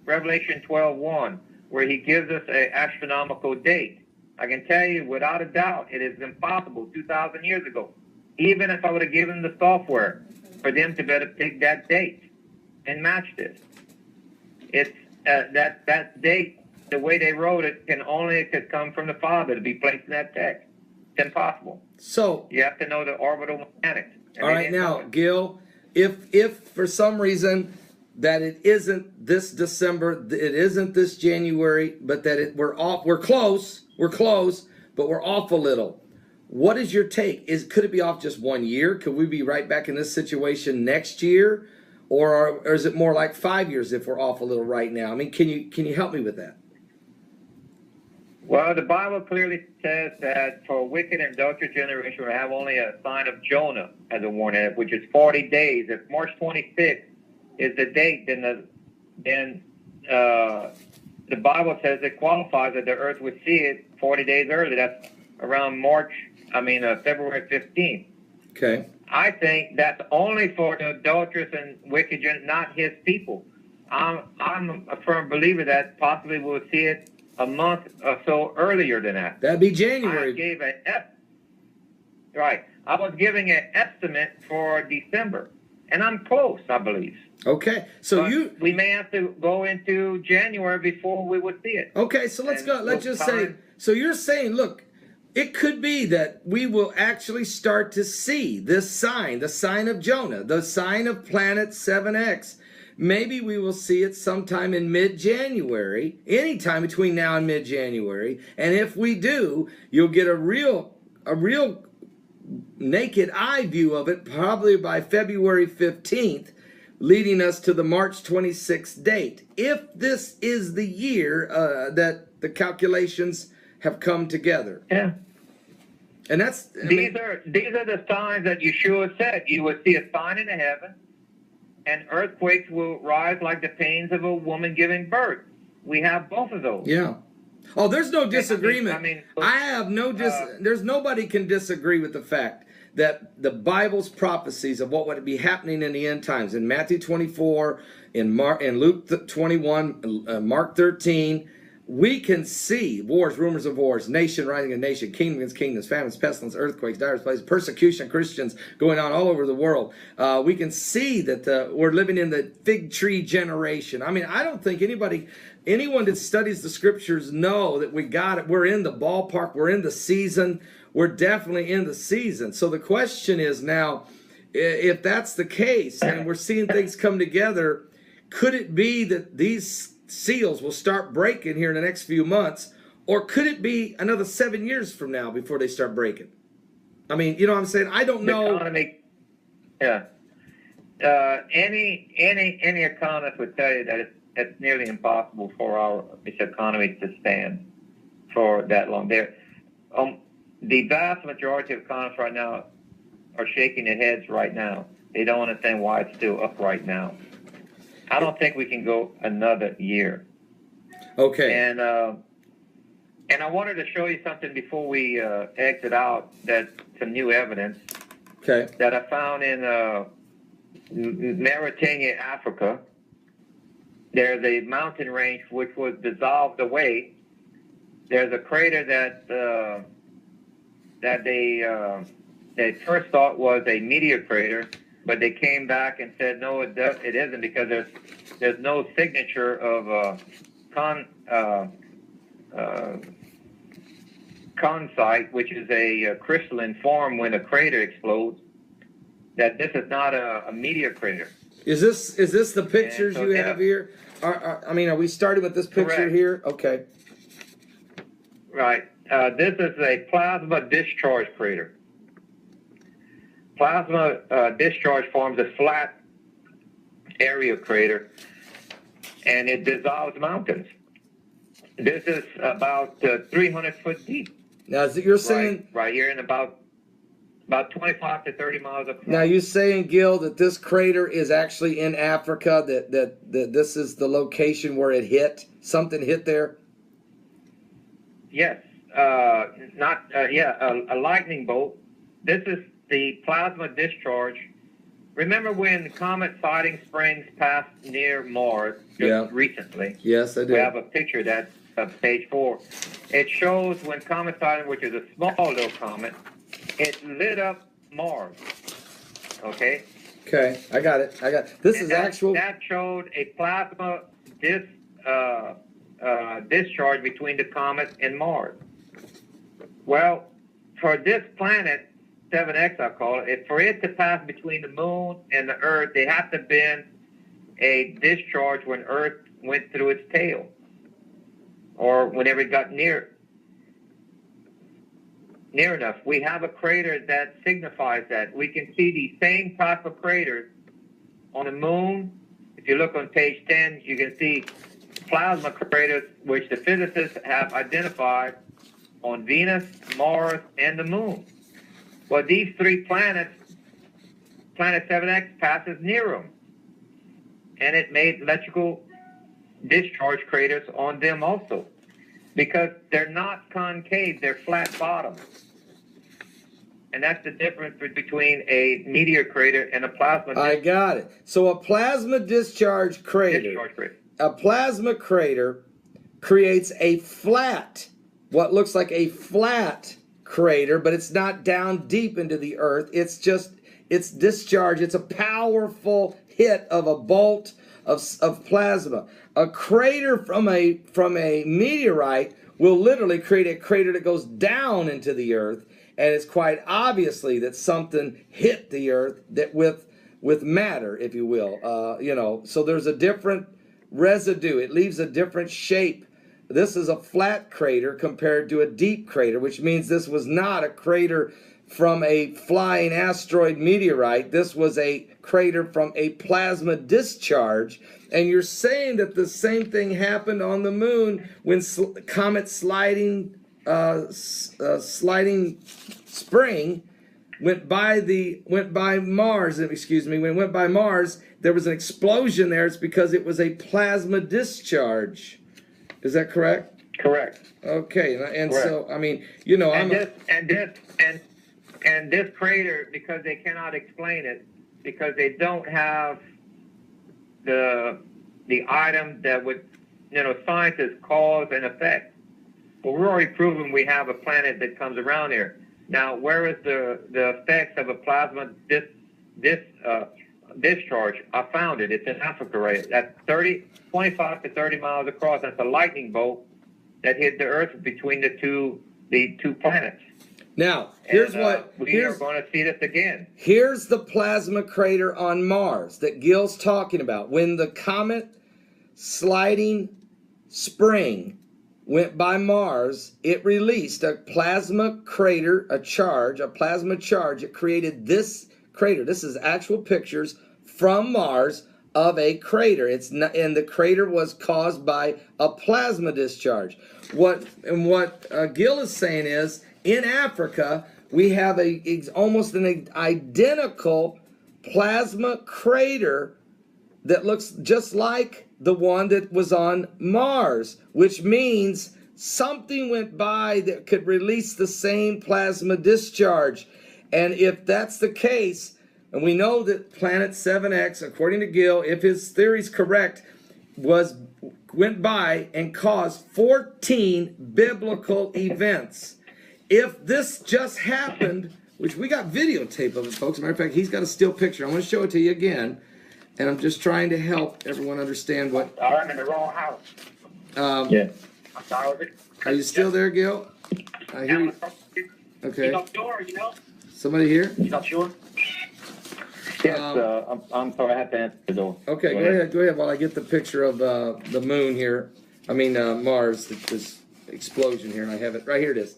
Revelation 12:1, where He gives us an astronomical date. I can tell you without a doubt, it is impossible 2,000 years ago, even if I would have given the software for them to better pick that date and match this. It's that date, the way they wrote it, could come from the Father to be placed in that text. It's impossible. So you have to know the orbital mechanics. All right, now, Gil, if for some reason that it isn't this December, it isn't this January, but that we're close, but we're off a little. What is your take? Could it be off just 1 year? Could we be right back in this situation next year, or is it more like 5 years if we're off a little right now? I mean, can you help me with that? Well, the Bible clearly says that for a wicked and adulterous generation, we have only a sign of Jonah as a warning, which is 40 days. If March 26th is the date, then the Bible says it qualifies that the earth would see it 40 days early. That's around February 15th. Okay. I think that's only for the adulterous and wicked, not His people. I'm a firm believer that possibly we'll see it a month or so earlier than that. That'd be January. I was giving an estimate for December, and I'm close, I believe. Okay, we may have to go into January before we would see it. Okay, so let's go. Let's just say. So you're saying, look, it could be that we will actually start to see this sign, the sign of Jonah, the sign of planet 7X. Maybe we will see it sometime in mid-January, anytime between now and mid-January. And if we do, you'll get a real naked eye view of it probably by February 15th, leading us to the March 26th date. If this is the year that the calculations have come together. Yeah. And that's... These are the signs that Yeshua said. You will see a sign in the heaven, and earthquakes will rise like the pains of a woman giving birth. We have both of those. Yeah. Oh, there's no disagreement. There's nobody can disagree with the fact that the Bible's prophecies of what would be happening in the end times, in Matthew 24, in Luke 21, Mark 13, we can see wars, rumors of wars, nation rising against nation, kingdom against kingdoms, famines, pestilence, earthquakes, direst places, persecution of Christians going on all over the world. We can see that we're living in the fig tree generation. I mean, I don't think anyone that studies the scriptures know that we got it. We're in the ballpark. We're in the season. We're definitely in the season. So the question is now, if that's the case and we're seeing things come together, could it be that these seals will start breaking here in the next few months, or could it be another 7 years from now before they start breaking? I mean, you know what I'm saying? I don't know. Yeah. Any economist would tell you that it's nearly impossible for this economy to stand for that long. The vast majority of economists right now are shaking their heads right now. They don't understand why it's still up right now. I don't think we can go another year. Okay. And I wanted to show you something before we exit out. That some new evidence. Okay. That I found in Mauritania, Africa. There's a mountain range which was dissolved away. There's a crater that they first thought was a meteor crater. But they came back and said, no, it isn't, because there's no signature of consite, which is a crystalline form when a crater explodes. That this is not a meteor crater. Is this the pictures you have here? Are we starting with this picture correct. Here? Okay. Right. This is a plasma discharge crater. Plasma discharge forms a flat area crater, and it dissolves mountains. This is about 300 foot deep. Now, you're saying right here in about about 25 to 30 miles across. Now, you saying, Gil, that this crater is actually in Africa, that this is the location where it hit? Something hit there? Yes. A lightning bolt. This is the plasma discharge. Remember when Comet Siding Springs passed near Mars just recently? Yes, I do. We have a picture that's page 4. It shows when Comet Siding, which is a small little comet, it lit up Mars. Okay? Okay, I got it. This and is that, actual. That showed a plasma discharge between the comet and Mars. Well, for this planet, 7X I call it, for it to pass between the moon and the Earth, there had to have been a discharge when Earth went through its tail, or whenever it got near enough. We have a crater that signifies that. We can see the same type of craters on the moon. If you look on page 10, you can see plasma craters, which the physicists have identified on Venus, Mars, and the moon. Well, these 3 planets, planet 7X passes near them, and it made electrical discharge craters on them also, because they're not concave, they're flat bottom. And that's the difference between a meteor crater and a plasma discharge. I got it. So a plasma discharge crater. A plasma crater creates a flat, what looks like a flat crater, but it's not down deep into the earth. It's discharge. It's a powerful hit of a bolt of plasma. A crater from a meteorite will literally create a crater that goes down into the earth, and it's quite obviously that something hit the earth that with matter, if you will. So there's a different residue. It leaves a different shape. This is a flat crater compared to a deep crater, which means this was not a crater from a flying asteroid meteorite. This was a crater from a plasma discharge. And you're saying that the same thing happened on the moon when comet sliding spring went by Mars. Excuse me, when it went by Mars, there was an explosion there. It's because it was a plasma discharge. Is that correct? Correct. Okay, and correct. So I mean, and this crater, because they cannot explain it, because they don't have the item that would, scientists cause and effect. But we're already proven we have a planet that comes around here. Now, where is the effects of a plasma discharge? I found it. It's in Africa, right? That's 25 to 30 miles across. That's a lightning bolt that hit the Earth between the two planets. Now, we are going to see this again. Here's the plasma crater on Mars that Gil's talking about. When the comet sliding spring went by Mars, it released a plasma crater, a plasma charge. It created this crater. This is actual pictures from Mars of a crater. And the crater was caused by a plasma discharge. What Gil is saying is, in Africa, we have almost an identical plasma crater that looks just like the one that was on Mars, which means something went by that could release the same plasma discharge. And if that's the case, and we know that planet 7X, according to Gil, if his theory is correct, went by and caused 14 biblical events. If this just happened, which we got videotape of it, folks. As a matter of fact, he's got a still picture. I'm going to show it to you again. And I'm just trying to help everyone understand what... I'm in the wrong house. Yeah. I'm sorry. Are you still there, Gil? I hear you. Okay. He's not sure, Somebody here? He's not sure. Yes, I'm sorry, I have to answer the door. Okay, go ahead while I get the picture of the moon here. Mars, this explosion here, and I have it. Right here it is.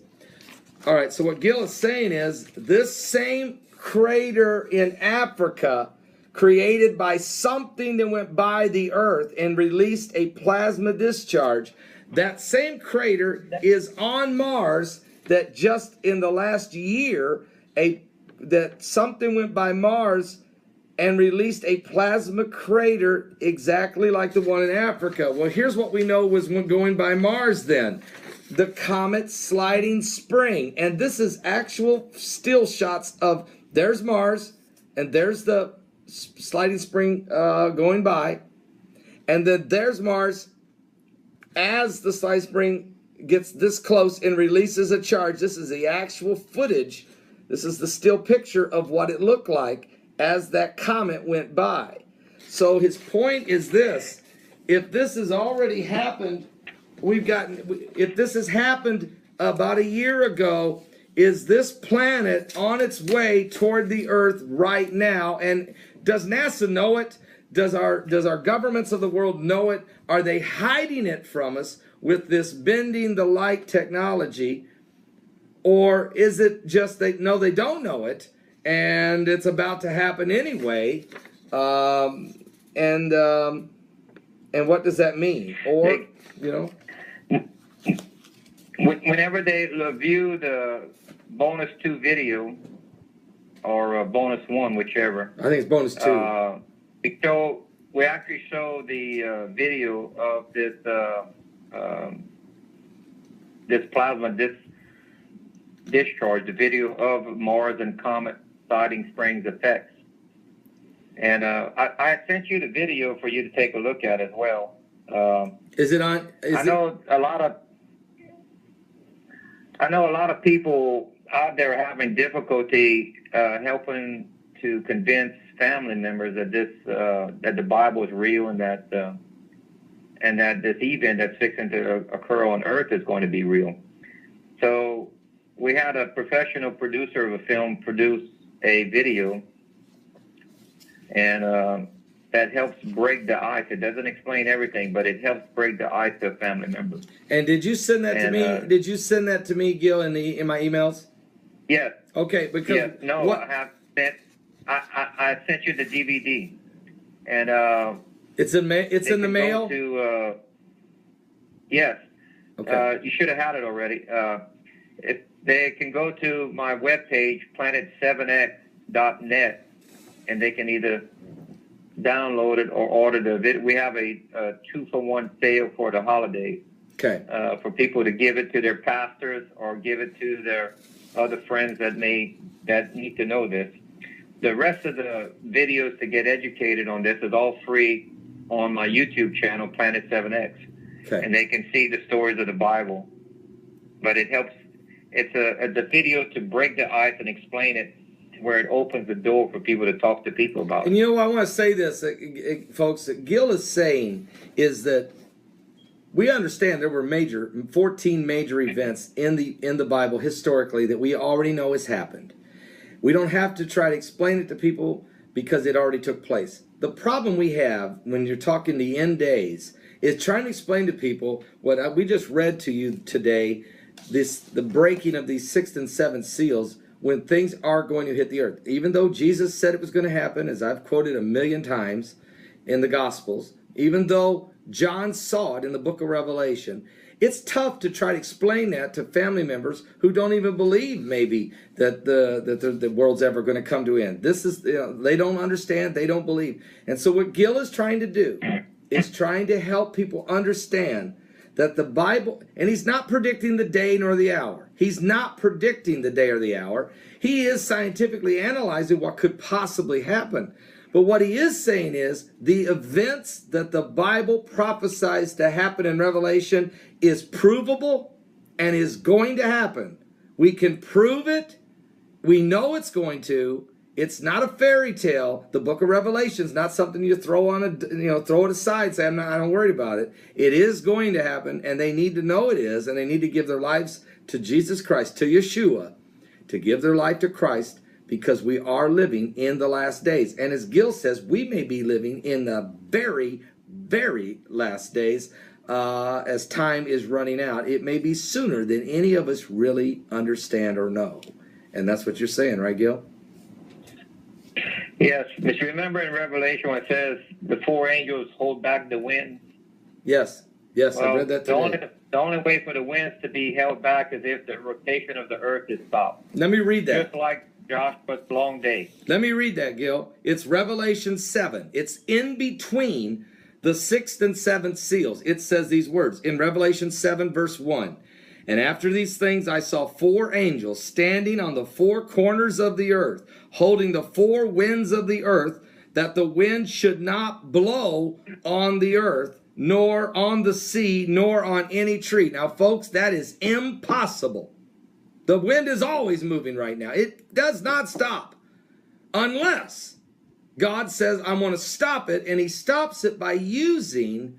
All right, so what Gil is saying is this same crater in Africa created by something that went by the Earth and released a plasma discharge. That same crater is on Mars that just in the last year, a that something went by Mars and released a plasma crater exactly like the one in Africa. Well, here's what we know was going by Mars then. The comet sliding spring. And this is actual still shots of, there's Mars, and there's the sliding spring going by. And then there's Mars as the sliding spring gets this close and releases a charge. This is the actual footage. This is the still picture of what it looked like as that comet went by. So his point is this: if this has already happened, if this has happened about a year ago, is this planet on its way toward the Earth right now? And does NASA know it? Does our governments of the world know it? Are they hiding it from us with this bending the light technology? Or is it just they don't know it, and it's about to happen anyway? And what does that mean? Or, whenever they view the bonus 2 video or bonus 1, whichever. I think it's bonus 2. We actually show the video of this this plasma discharge, the video of Mars and comet sliding springs effects. And I sent you the video for you to take a look at as well. Is it on? I know a lot of people out there are having difficulty helping to convince family members that that the Bible is real, and that this event that's fixing to occur on Earth is going to be real. So we had a professional producer of a film produce a video, and that helps break the ice. It doesn't explain everything, but it helps break the ice to a family member. And did you send that to me? Did you send that to me, Gil, in my emails? Yes. Okay, because I have sent. I sent you the DVD, and it's in the mail. Yes. Okay. You should have had it already. If they can go to my webpage, planet7x.net, and they can either download it or order the video. We have a 2-for-1 sale for the holidays. Okay. For people to give it to their pastors or give it to their other friends that need to know this. The rest of the videos to get educated on this is all free on my YouTube channel, Planet 7X. Okay. And they can see the stories of the Bible. But it helps. It's the video to break the ice and explain it, to where it opens the door for people to talk to people about it. And I want to say this, folks, that Gil is saying is that we understand there were 14 major events in the Bible historically that we already know has happened. We don't have to try to explain it to people because it already took place. The problem we have when you're talking the end days is trying to explain to people what we just read to you today, the breaking of these 6th and 7th seals, when things are going to hit the earth. Even though Jesus said it was going to happen, as I've quoted 1,000,000 times in the Gospels, even though John saw it in the book of Revelation, it's tough to try to explain that to family members who don't even believe maybe that the world's ever going to come to an end. This is, they don't understand, they don't believe. And so what Gil is trying to do is trying to help people understand that the Bible, and he's not predicting the day nor the hour. He's not predicting the day or the hour. He is scientifically analyzing what could possibly happen. But what he is saying is the events that the Bible prophesies to happen in Revelation is provable and is going to happen. We can prove it. We know it's going to. It's not a fairy tale. The book of Revelation is not something you throw throw it aside and say, I don't worry about it. It is going to happen, and they need to know it is, and they need to give their lives to Jesus Christ, to Yeshua, to give their life to Christ, because we are living in the last days. And as Gil says, we may be living in the very, very last days as time is running out. It may be sooner than any of us really understand or know. And that's what you're saying, right, Gil? Yes, but you remember in Revelation when it says the 4 angels hold back the winds? Yes, well, I read that today. The only way for the winds to be held back is if the rotation of the earth is stopped. Let me read that. Joshua's long day. Let me read that, Gil. It's Revelation 7. It's in between the sixth and seventh seals. It says these words in Revelation 7, verse 1. And after these things I saw 4 angels standing on the 4 corners of the earth, holding the 4 winds of the earth, that the wind should not blow on the earth, nor on the sea, nor on any tree. Now, folks, that is impossible. The wind is always moving right now. It does not stop unless God says, I want to stop it, and he stops it by using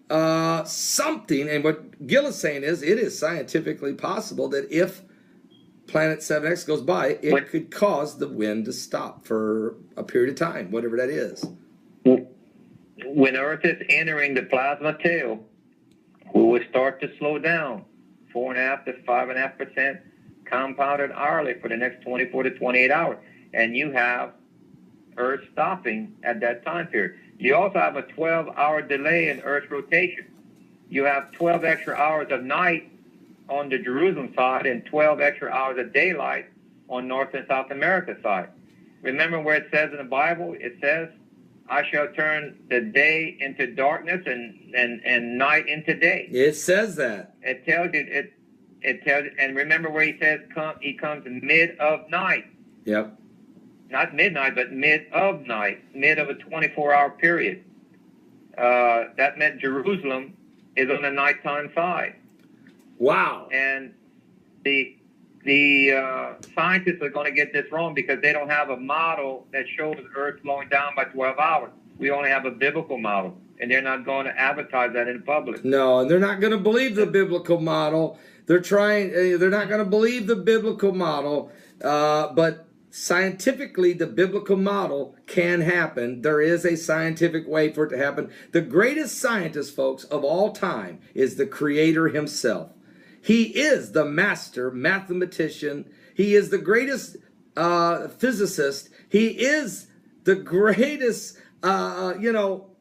something. And what Gil is saying is, it is scientifically possible that if Planet 7X goes by, it could cause the wind to stop for a period of time, whatever that is. When Earth is entering the plasma tail, we will start to slow down 4.5 to 5.5% compounded hourly for the next 24 to 28 hours. And you have Earth stopping at that time period. You also have a 12-hour delay in Earth's rotation. You have 12 extra hours of night on the Jerusalem side and 12 extra hours of daylight on North and South America side. Remember where it says in the Bible, it says, I shall turn the day into darkness and night into day. It says that. It tells you, it tells you, and remember where he says he comes mid of night. Yep. Not midnight, but mid of night, mid of a 24-hour period. That meant Jerusalem is on the nighttime side. Wow. And the scientists are going to get this wrong because they don't have a model that shows Earth slowing down by 12 hours. We only have a biblical model, and they're not going to advertise that in public. No, and they're not going to believe the biblical model. They're not going to believe the biblical model, but scientifically, the biblical model can happen. There is a scientific way for it to happen. The greatest scientist, folks, of all time is the Creator himself. He is the master mathematician. He is the greatest physicist. He is the greatest,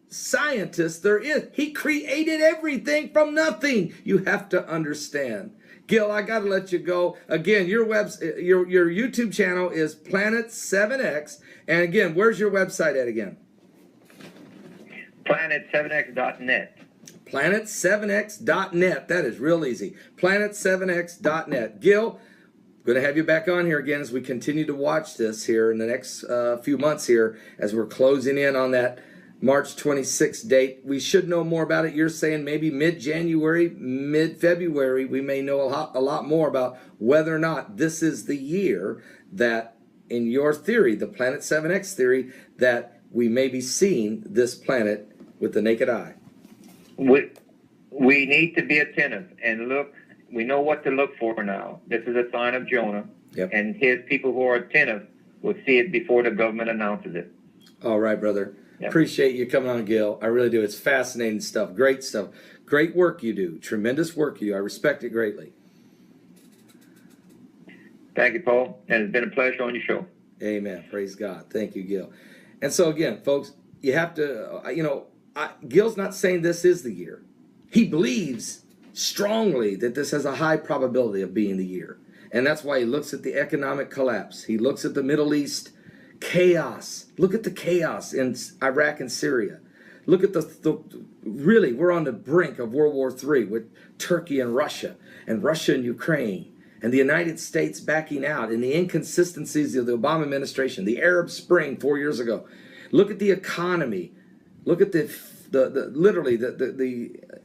scientist there is. He created everything from nothing. You have to understand. Gil, I got to let you go. Again, your YouTube channel is Planet 7X. And again, where's your website at again? Planet7x.net. Planet7x.net. That is real easy. Planet7x.net. Gil, going to have you back on here again as we continue to watch this here in the next few months here as we're closing in on that March 26th date. We should know more about it. You're saying maybe mid-January, mid-February, we may know a lot more about whether or not this is the year that, in your theory, the Planet 7X theory, that we may be seeing this planet with the naked eye. We need to be attentive and look. We know what to look for now. This is a sign of Jonah. Yep. And his people who are attentive will see it before the government announces it. All right, brother. Yep. Appreciate you coming on, Gil. I really do. It's fascinating stuff. Great stuff. Great work you do. Tremendous work you do. I respect it greatly. Thank you, Paul. And it's been a pleasure on your show. Amen. Praise God. Thank you, Gil. And so again, folks, you have to, Gil's not saying this is the year. He believes strongly that this has a high probability of being the year. And that's why he looks at the economic collapse. He looks at the Middle East chaos. Look at the chaos in Iraq and Syria. Look at really, we're on the brink of World War III with Turkey and Russia and Ukraine and the United States backing out and the inconsistencies of the Obama administration, the Arab Spring 4 years ago. Look at the economy. Look at the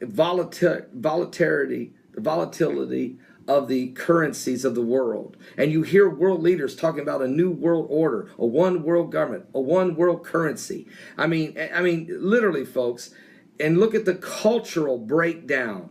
volatility of the currencies of the world. And you hear world leaders talking about a new world order, a one world government, a one world currency. I mean, literally, folks, and look at the cultural breakdown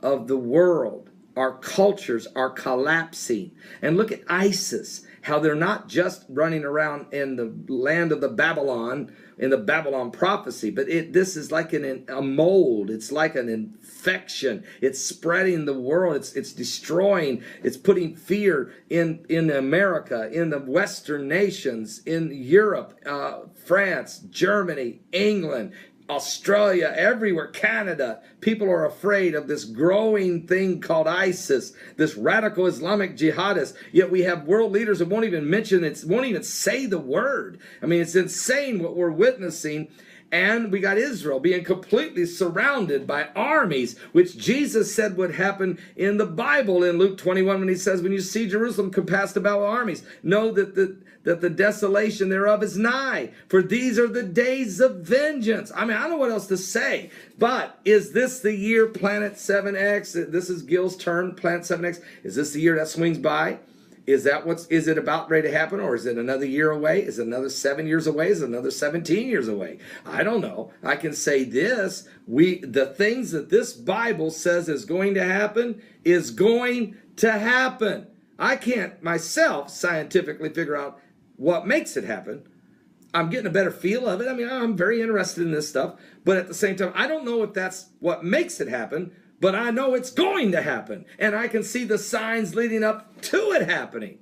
of the world. Our cultures are collapsing. And look at ISIS, how they're not just running around in the land of the Babylon, in the Babylon prophecy, but this is like a mold. It's like an infection. It's spreading the world. It's destroying. It's putting fear in America, in the Western nations, in Europe, France, Germany, England, Australia, everywhere, Canada, people are afraid of this growing thing called ISIS, this radical Islamic jihadists. Yet we have world leaders that won't even mention it, won't even say the word. I mean, it's insane what we're witnessing. And we got Israel being completely surrounded by armies, which Jesus said would happen in the Bible in Luke 21 when he says, when you see Jerusalem compassed about with armies, know that the desolation thereof is nigh. For these are the days of vengeance. I mean, I don't know what else to say. But is this the year Planet 7X? This is Gil's term, Planet 7X. Is this the year that swings by? Is it about ready to happen, or is it another year away? Is it another 7 years away? Is it another 17 years away? I don't know. I can say this, the things that this Bible says is going to happen is going to happen. I can't myself scientifically figure out what makes it happen. I'm getting a better feel of it. I mean, I'm very interested in this stuff, but at the same time, I don't know if that's what makes it happen, but I know it's going to happen, and I can see the signs leading up to it happening.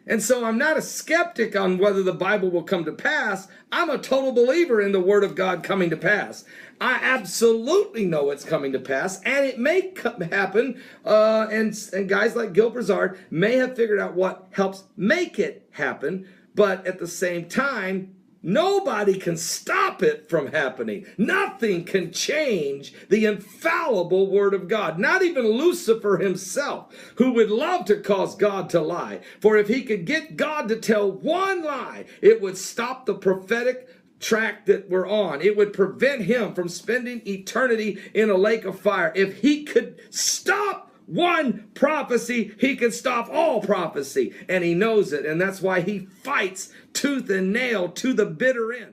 And so I'm not a skeptic on whether the Bible will come to pass. I'm a total believer in the Word of God coming to pass. I absolutely know it's coming to pass, and it may happen, and guys like Gil Brazard may have figured out what helps make it happen, but at the same time, nobody can stop it from happening. Nothing can change the infallible Word of God. Not even Lucifer himself, who would love to cause God to lie. For if he could get God to tell one lie, it would stop the prophetic track that we're on. It would prevent him from spending eternity in a lake of fire. If he could stop one prophecy, he can stop all prophecy, and he knows it, and that's why he fights tooth and nail to the bitter end.